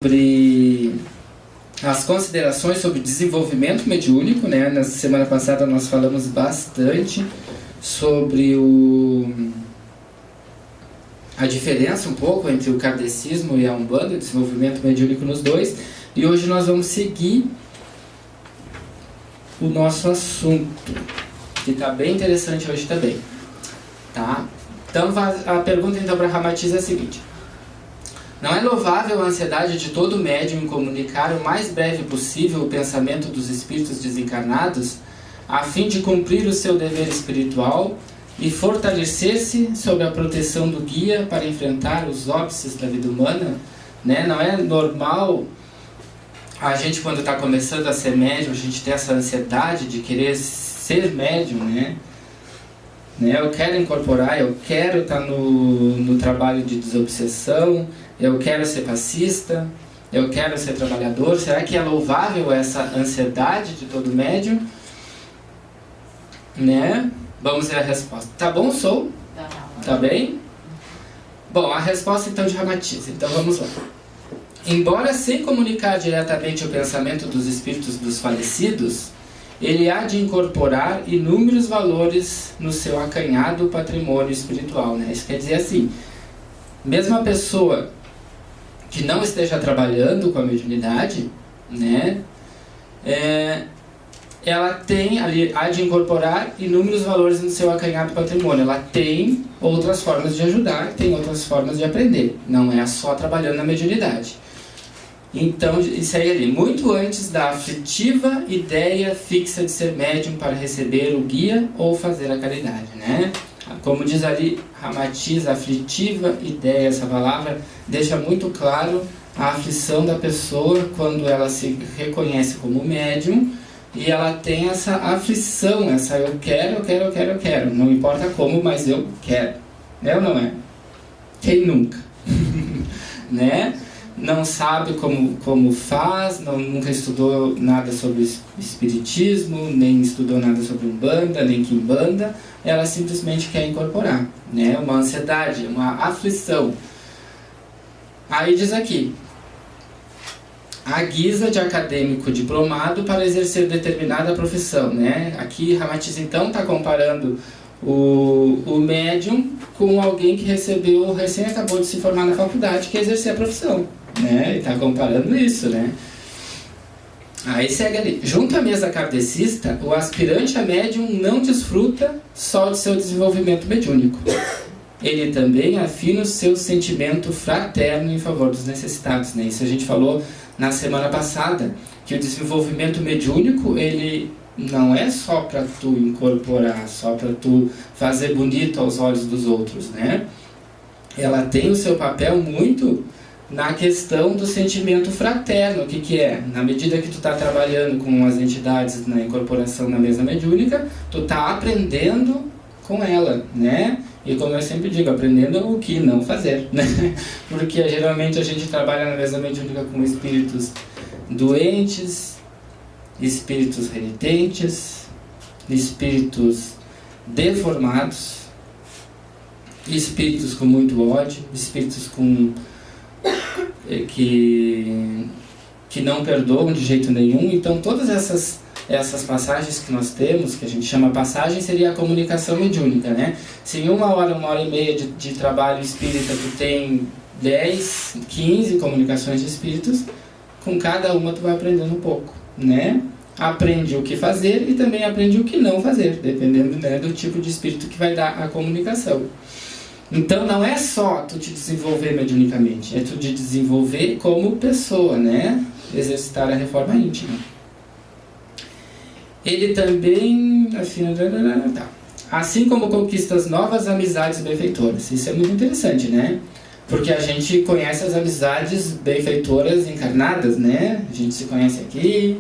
Sobre as considerações sobre desenvolvimento mediúnico, né? Na semana passada nós falamos bastante sobre a diferença um pouco entre o kardecismo e a Umbanda, o desenvolvimento mediúnico nos dois, e hoje nós vamos seguir o nosso assunto, que está bem interessante hoje também, tá? Então a pergunta então para Ramatiz é a seguinte: não é louvável a ansiedade de todo médium em comunicar o mais breve possível o pensamento dos espíritos desencarnados, a fim de cumprir o seu dever espiritual e fortalecer-se sob a proteção do guia para enfrentar os óbices da vida humana? Né? Não é normal a gente, quando está começando a ser médium, a gente ter essa ansiedade de querer ser médium, né? Eu quero incorporar, eu quero estar no trabalho de desobsessão, eu quero ser passista, eu quero ser trabalhador. Será que é louvável essa ansiedade de todo médium? Né? Vamos ver a resposta. Tá bom, Sou? Tá bem? Bom, a resposta então de Ramatiz. Então vamos lá. Embora sem comunicar diretamente o pensamento dos espíritos dos falecidos, ele há de incorporar inúmeros valores no seu acanhado patrimônio espiritual, né? Isso quer dizer assim, mesmo a pessoa que não esteja trabalhando com a mediunidade, né? Ela tem ali, há de incorporar inúmeros valores no seu acanhado patrimônio. Ela tem outras formas de ajudar, tem outras formas de aprender. Não é só trabalhando na mediunidade. Então, isso aí ali, muito antes da aflitiva ideia fixa de ser médium para receber o guia ou fazer a caridade, né? Como diz ali Ramatiz, aflitiva ideia, essa palavra deixa muito claro a aflição da pessoa quando ela se reconhece como médium e ela tem essa aflição, essa eu quero, não importa como, mas eu quero. É ou não é? Quem nunca? Né? Não sabe como faz, nunca estudou nada sobre espiritismo, nem estudou nada sobre Umbanda, nem Quimbanda, ela simplesmente quer incorporar, né? Uma ansiedade, uma aflição. Aí diz aqui, a guisa de acadêmico diplomado para exercer determinada profissão, né? Aqui Ramatiz então está comparando o médium com alguém que recém acabou de se formar na faculdade, que quer exercer a profissão. Né? Ele está comparando isso, né? Aí segue ali. Junto à mesa kardecista, o aspirante a médium não desfruta só de seu desenvolvimento mediúnico. Ele também afina o seu sentimento fraterno em favor dos necessitados, né? Isso a gente falou na semana passada, que o desenvolvimento mediúnico, ele não é só para tu incorporar, só para tu fazer bonito aos olhos dos outros, né? Ela tem o seu papel muito na questão do sentimento fraterno. O que é? Na medida que tu está trabalhando com as entidades na incorporação na mesa mediúnica, tu está aprendendo com ela, né? E como eu sempre digo, aprendendo o que não fazer, né? Porque geralmente a gente trabalha na mesa mediúnica com espíritos doentes, espíritos renitentes, espíritos deformados, espíritos com muito ódio, espíritos que não perdoam de jeito nenhum. Então todas essas passagens que nós temos, que a gente chama passagem, seria a comunicação mediúnica, né? Se em uma hora e meia de trabalho espírita tu tem 10, 15 comunicações de espíritos, com cada uma tu vai aprendendo um pouco, né? Aprende o que fazer e também aprende o que não fazer, dependendo, né, do tipo de espírito que vai dar a comunicação. Então não é só tu te desenvolver mediunicamente, é tu te desenvolver como pessoa, né? Exercitar a reforma íntima. Ele também assim como conquista as novas amizades benfeitoras. Isso é muito interessante, né? Porque a gente conhece as amizades benfeitoras encarnadas, né? A gente se conhece aqui,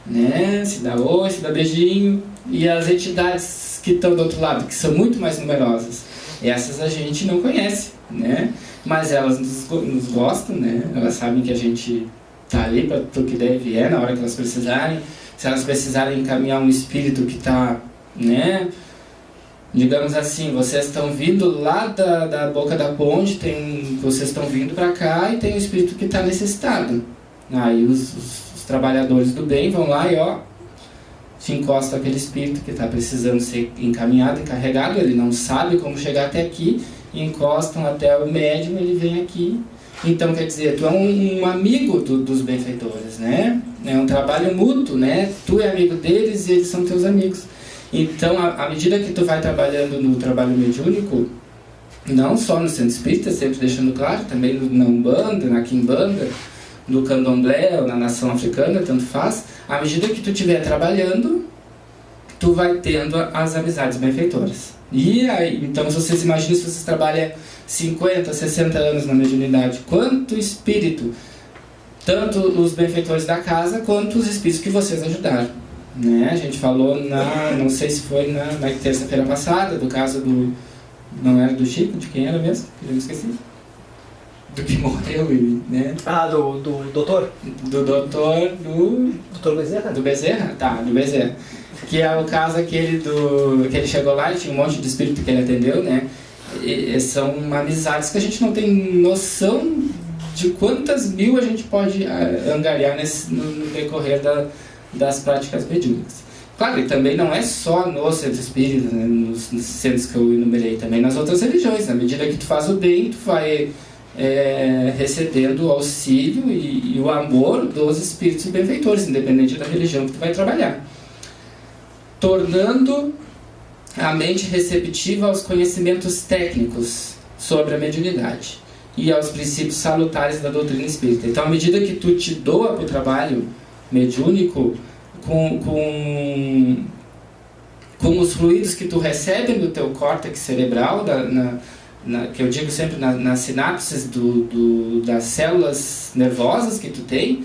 né? Se dá oi, se dá beijinho. E as entidades que estão do outro lado, que são muito mais numerosas, essas a gente não conhece, né? Mas elas nos gostam, né? Elas sabem que a gente está ali para o que deve na hora que elas precisarem. Se elas precisarem encaminhar um espírito que está, né, Digamos assim, vocês estão vindo lá da boca da ponte, vocês estão vindo para cá e tem um espírito que está necessitado. Aí os trabalhadores do bem vão lá e se encostam aquele espírito que está precisando ser encaminhado e carregado, ele não sabe como chegar até aqui, encostam até o médium, ele vem aqui. Então, quer dizer, tu é um amigo dos benfeitores, né? É um trabalho mútuo, né? Tu é amigo deles e eles são teus amigos. Então, à medida que tu vai trabalhando no trabalho mediúnico, não só no centro espírita, sempre deixando claro, também na Umbanda, na Quimbanda, no Candomblé ou na nação africana, tanto faz, à medida que tu estiver trabalhando, tu vai tendo as amizades benfeitoras. E aí, então, se vocês imaginam, se vocês trabalham 50, 60 anos na mediunidade, quanto espírito, tanto os benfeitores da casa, quanto os espíritos que vocês ajudaram. Né? A gente falou, não sei se foi na terça-feira passada, do caso do... Não era do Chico? De quem era mesmo? Eu me esqueci. Do que morreu, né? Do doutor? Do doutor, Doutor Bezerra? Do Bezerra? Tá, do Bezerra. Que é o caso aquele que ele chegou lá e tinha um monte de espírito que ele atendeu, né? E são amizades que a gente não tem noção de quantas mil a gente pode angariar no decorrer das práticas mediúnicas. Claro, e também não é só no centro espírita, né, nos centros que eu enumerei, também nas outras religiões. Na medida que tu faz o bem, tu vai recebendo o auxílio e o amor dos espíritos benfeitores, independente da religião que tu vai trabalhar. Tornando a mente receptiva aos conhecimentos técnicos sobre a mediunidade e aos princípios salutares da doutrina espírita. Então, à medida que tu te doa para o trabalho mediúnico, com os fluidos que tu recebe no teu córtex cerebral, que eu digo sempre nas sinapses das células nervosas que tu tem,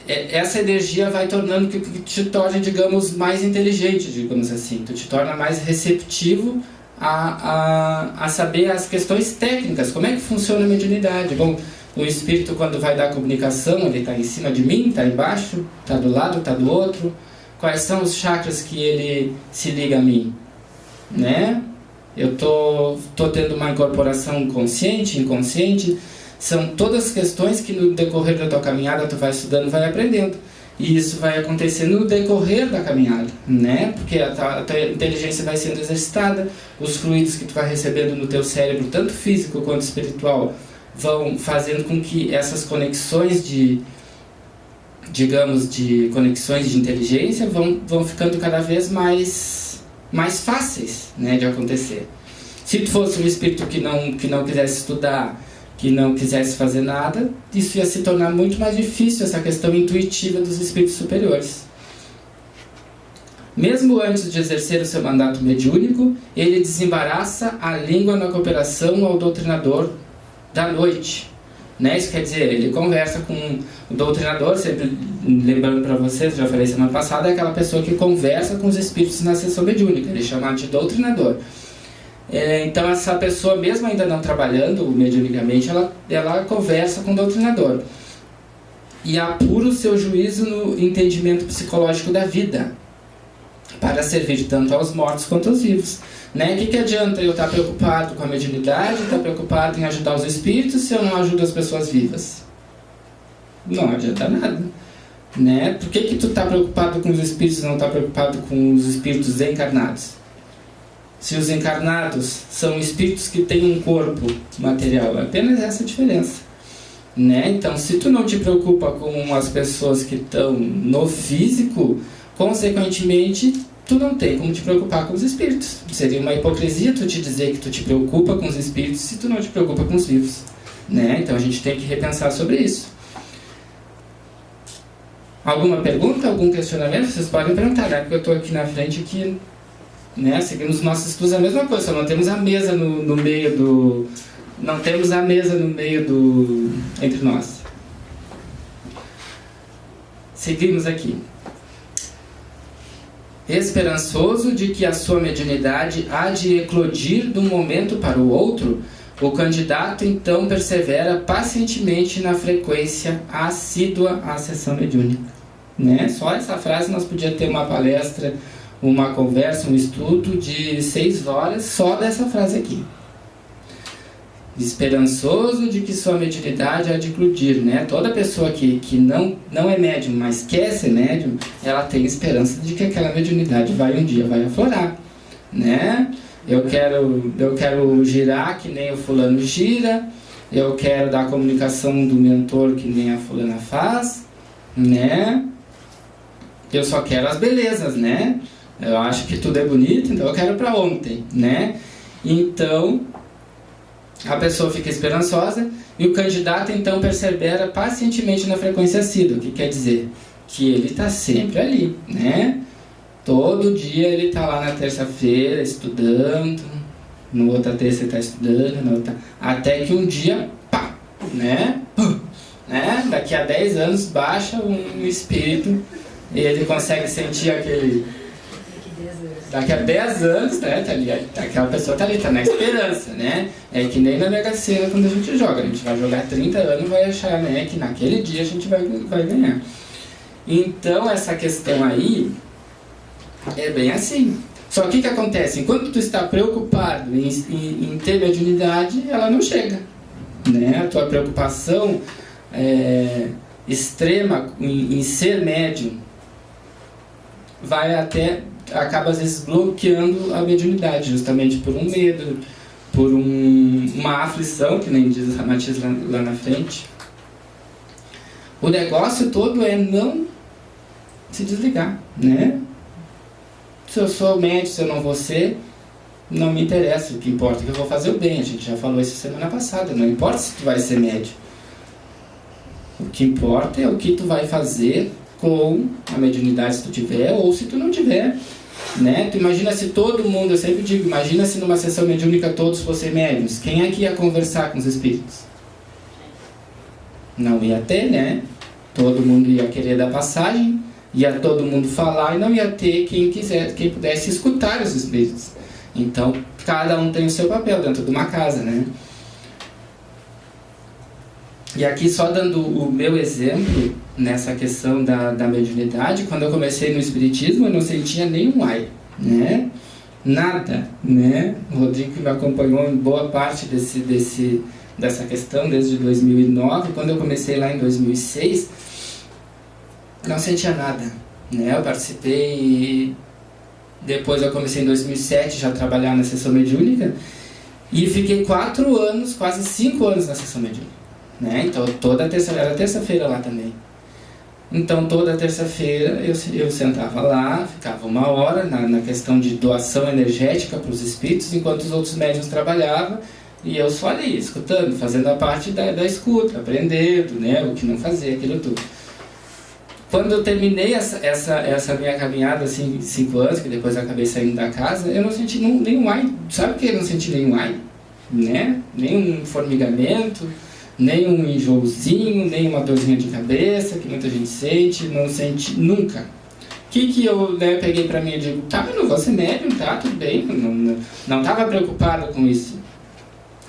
essa energia vai tornando que te torne, digamos, mais inteligente, digamos assim. Tu te torna mais receptivo a saber as questões técnicas, como é que funciona a mediunidade. Bom, o espírito, quando vai dar comunicação, ele está em cima de mim, está embaixo, está do lado, está do outro. Quais são os chakras que ele se liga a mim? Né? Eu tô tendo uma incorporação consciente, inconsciente. São todas questões que no decorrer da tua caminhada tu vai estudando, vai aprendendo. E isso vai acontecer no decorrer da caminhada, né? Porque a tua inteligência vai sendo exercitada, os fluidos que tu vai recebendo no teu cérebro, tanto físico quanto espiritual, vão fazendo com que essas conexões de conexões de inteligência vão ficando cada vez mais fáceis, né, de acontecer. Se tu fosse um espírito que não quisesse estudar, que não quisesse fazer nada, isso ia se tornar muito mais difícil, essa questão intuitiva dos espíritos superiores. Mesmo antes de exercer o seu mandato mediúnico, ele desembaraça a língua na cooperação ao doutrinador da noite. Né? Isso quer dizer, ele conversa com o doutrinador, sempre lembrando para vocês, já falei semana passada, é aquela pessoa que conversa com os espíritos na sessão mediúnica, ele é chamado de doutrinador. Então essa pessoa, mesmo ainda não trabalhando mediunicamente, ela conversa com o doutrinador e apura o seu juízo no entendimento psicológico da vida, para servir tanto aos mortos quanto aos vivos. Né? O que adianta eu estar preocupado com a mediunidade, estar preocupado em ajudar os espíritos, se eu não ajudo as pessoas vivas? Não adianta nada. Né? Por que tu está preocupado com os espíritos e não está preocupado com os espíritos encarnados? Se os encarnados são espíritos que têm um corpo material, é apenas essa a diferença. Né? Então, se tu não te preocupa com as pessoas que estão no físico, consequentemente, tu não tem como te preocupar com os espíritos. Seria uma hipocrisia tu te dizer que tu te preocupa com os espíritos se tu não te preocupa com os vivos. Né? Então, a gente tem que repensar sobre isso. Alguma pergunta, algum questionamento? Vocês podem perguntar, né? Porque eu estou aqui na frente aqui. Né? Seguimos nossos estudos a mesma coisa, só não temos a mesa no meio do... Não temos a mesa no meio do... entre nós. Seguimos aqui. Esperançoso de que a sua mediunidade há de eclodir de um momento para o outro, o candidato então persevera pacientemente na frequência assídua à sessão mediúnica. Né? Só essa frase nós podíamos ter uma palestra uma conversa, um estudo de 6 horas só dessa frase aqui. Esperançoso de que sua mediunidade há de eclodir, né? Toda pessoa que não é médium, mas quer ser médium, ela tem esperança de que aquela mediunidade um dia vai aflorar, né? Eu quero girar que nem o fulano gira, eu quero dar a comunicação do mentor que nem a fulana faz, né? Eu só quero as belezas, né? Eu acho que tudo é bonito, então eu quero para ontem, né? Então a pessoa fica esperançosa e o candidato então persevera pacientemente na frequência assídua, o que quer dizer? Que ele está sempre ali, né? Todo dia ele está lá na terça-feira estudando, no outra terça ele está estudando, na outra... até que um dia, pá, né? Né? Daqui a 10 anos baixa um espírito e ele consegue sentir aquele... Daqui a 10 anos, né, tá ali, aquela pessoa tá ali, tá na esperança, né? É que nem na Mega Sena quando a gente vai jogar 30 anos e vai achar, né, que naquele dia a gente vai ganhar. Então essa questão aí é bem assim. Só que o que acontece? Enquanto tu está preocupado em ter mediunidade, ela não chega, né? A tua preocupação extrema em ser médium acaba às vezes bloqueando a mediunidade, justamente por um medo, por uma aflição, que nem diz o Ramatiz lá na frente. O negócio todo é não se desligar, né? Se eu sou médium, se eu não vou ser, não me interessa. O que importa é que eu vou fazer o bem. A gente já falou isso semana passada. Não importa se tu vai ser médium. O que importa é o que tu vai fazer com a mediunidade, se tu tiver ou se tu não tiver, né? Tu imagina se todo mundo, eu sempre digo, imagina se numa sessão mediúnica todos fossem médiuns, quem é que ia conversar com os espíritos? Não ia ter, né? Todo mundo ia querer dar passagem, ia todo mundo falar e não ia ter quem pudesse escutar os espíritos. Então cada um tem o seu papel dentro de uma casa, né? E aqui só dando o meu exemplo nessa questão da mediunidade, quando eu comecei no espiritismo eu não sentia nenhum ai, né? Nada, né? O Rodrigo que me acompanhou em boa parte dessa questão desde 2009, quando eu comecei lá em 2006, não sentia nada, né? Eu participei, depois eu comecei em 2007 já a trabalhar na sessão mediúnica e fiquei 4 anos, quase 5 anos na sessão mediúnica. Né? Então toda era terça-feira lá também. Então toda terça-feira eu sentava lá, ficava 1 hora na questão de doação energética para os espíritos, enquanto os outros médiuns trabalhavam, e eu só ali, escutando, fazendo a parte da escuta, aprendendo, né? O que não fazer, aquilo tudo. Quando eu terminei essa minha caminhada, assim, 5 anos, que depois eu acabei saindo da casa, eu não senti nenhum ai. Sabe por que eu não senti nenhum ai? Né? Nenhum formigamento, nem um enjoozinho, nem uma dorzinha de cabeça, que muita gente sente, não senti nunca. O que eu peguei pra mim e digo, tá, eu não vou ser médium, tá, tudo bem, não estava preocupado com isso.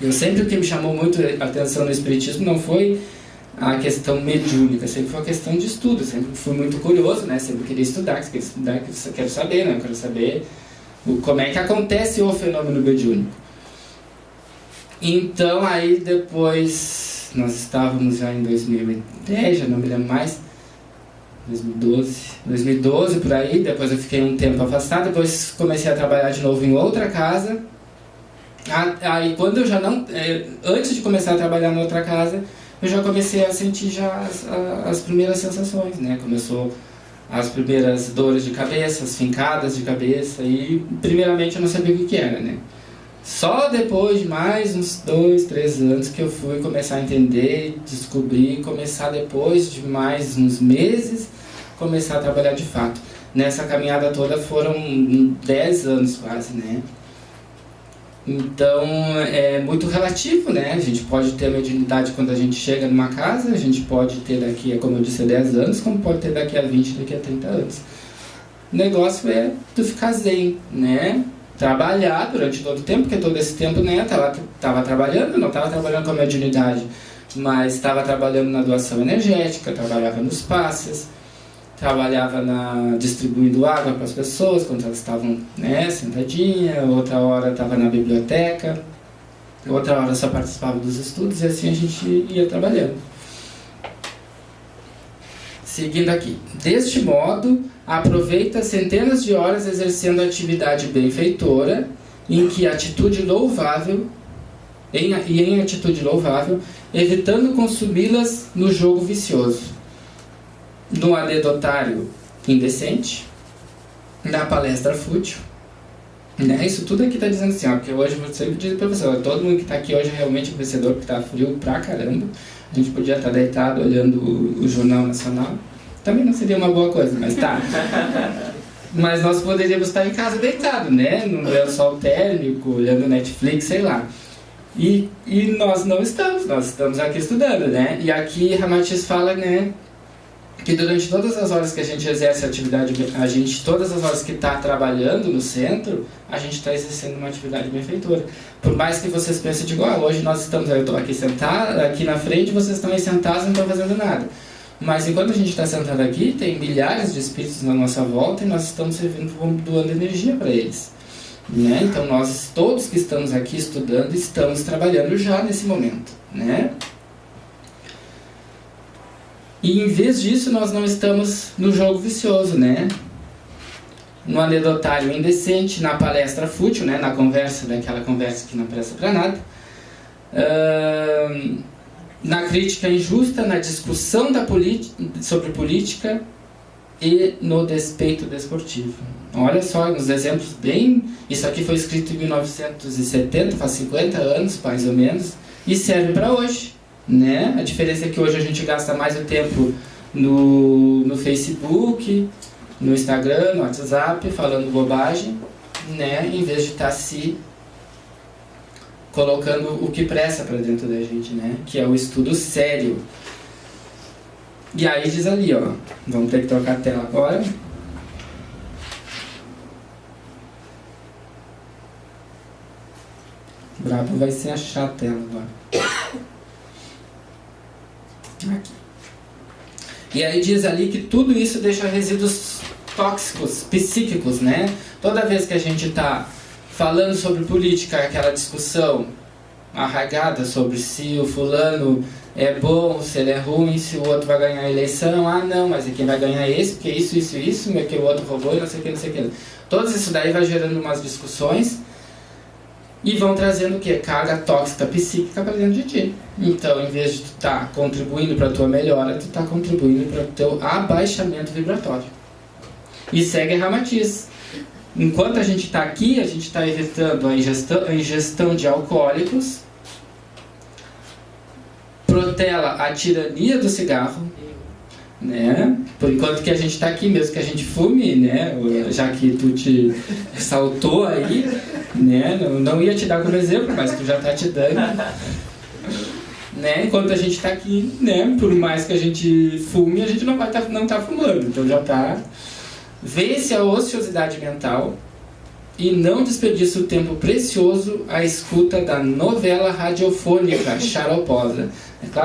Eu sempre, o que me chamou muito a atenção no espiritismo não foi a questão mediúnica, sempre foi a questão de estudo, sempre fui muito curioso, né, sempre queria estudar, quero saber, né, eu quero saber como é que acontece o fenômeno mediúnico. Então, aí depois... Nós estávamos já em 2010, já não me lembro mais, 2012 por aí, depois eu fiquei um tempo afastado, depois comecei a trabalhar de novo em outra casa. Aí quando eu já não, antes de começar a trabalhar na outra casa, eu já comecei a sentir já as primeiras sensações, né? Começou as primeiras dores de cabeça, as fincadas de cabeça, e primeiramente eu não sabia o que era, né? Só depois de mais uns 2, 3 anos que eu fui começar a entender, descobrir, começar depois de mais uns meses, começar a trabalhar de fato. Nessa caminhada toda foram 10 anos quase, né? Então é muito relativo, né? A gente pode ter a mediunidade quando a gente chega numa casa, a gente pode ter daqui a, como eu disse, 10 anos, como pode ter daqui a 20, daqui a 30 anos. O negócio é tu ficar zen, né? Trabalhar durante todo o tempo, porque todo esse tempo, né, estava trabalhando, não estava trabalhando com a mediunidade, mas estava trabalhando na doação energética, trabalhava nos passes, trabalhava distribuindo água para as pessoas quando elas estavam, né, sentadinhas, outra hora estava na biblioteca, outra hora só participava dos estudos, e assim a gente ia trabalhando. Seguindo aqui. Deste modo, aproveita centenas de horas exercendo atividade benfeitora, em atitude louvável, evitando consumi-las no jogo vicioso, no anedotário indecente, na palestra fútil. Né? Isso tudo aqui está dizendo assim, ó, porque hoje eu vou sempre dizer para você, ó, todo mundo que está aqui hoje é realmente vencedor, porque está frio pra caramba. A gente podia estar deitado olhando o Jornal Nacional. Também não seria uma boa coisa, mas tá. Mas nós poderíamos estar em casa deitado, né? No lençol térmico, olhando Netflix, sei lá. E nós não estamos, nós estamos aqui estudando, né? E aqui Ramatiz fala, né, que durante todas as horas que a gente exerce a atividade, todas as horas que está trabalhando no centro, a gente está exercendo uma atividade benfeitora. Por mais que vocês pensem, digo, hoje nós estamos, eu estou aqui sentado, aqui na frente, vocês estão aí sentados e não estão fazendo nada. Mas enquanto a gente está sentado aqui, tem milhares de espíritos na nossa volta e nós estamos servindo, doando energia para eles. Né? Então nós, todos que estamos aqui estudando, estamos trabalhando já nesse momento. Né? E em vez disso, nós não estamos no jogo vicioso, né? No anedotário indecente, na palestra fútil, né? Na conversa, daquela conversa que não presta para nada. Na crítica injusta, na discussão sobre política e no despeito desportivo. Olha só, uns exemplos bem... Isso aqui foi escrito em 1970, faz 50 anos, mais ou menos, e serve para hoje. Né? A diferença é que hoje a gente gasta mais o tempo no Facebook, no Instagram, no WhatsApp, falando bobagem, né? Em vez de estar se colocando o que presta para dentro da gente, né? Que é o estudo sério. E aí diz ali, ó, vamos ter que trocar a tela agora. Brabo vai ser achar a tela agora. Aqui. E aí diz ali que tudo isso deixa resíduos tóxicos, psíquicos, né? Toda vez que a gente está falando sobre política, aquela discussão arraigada sobre se o fulano é bom, se ele é ruim, se o outro vai ganhar a eleição, não, mas quem vai ganhar é esse, porque isso, porque o outro roubou e não sei o que. Todo isso daí vai gerando umas discussões e vão trazendo o quê? Carga tóxica psíquica para dentro de ti. Então, em vez de tu estar contribuindo para a tua melhora, tu está contribuindo para o teu abaixamento vibratório. E segue a Ramatiz. Enquanto a gente está aqui, a gente está evitando a ingestão de alcoólicos, protela a tirania do cigarro, né? Por enquanto que a gente está aqui, mesmo que a gente fume, né? Já que tu te saltou aí, né? Não ia te dar como exemplo, mas tu já está te dando, né? Enquanto a gente está aqui, né? Por mais que a gente fume, a gente não tá fumando, então já está. Vence a ociosidade mental e não desperdiça o tempo precioso à escuta da novela radiofônica xaroposa. É claro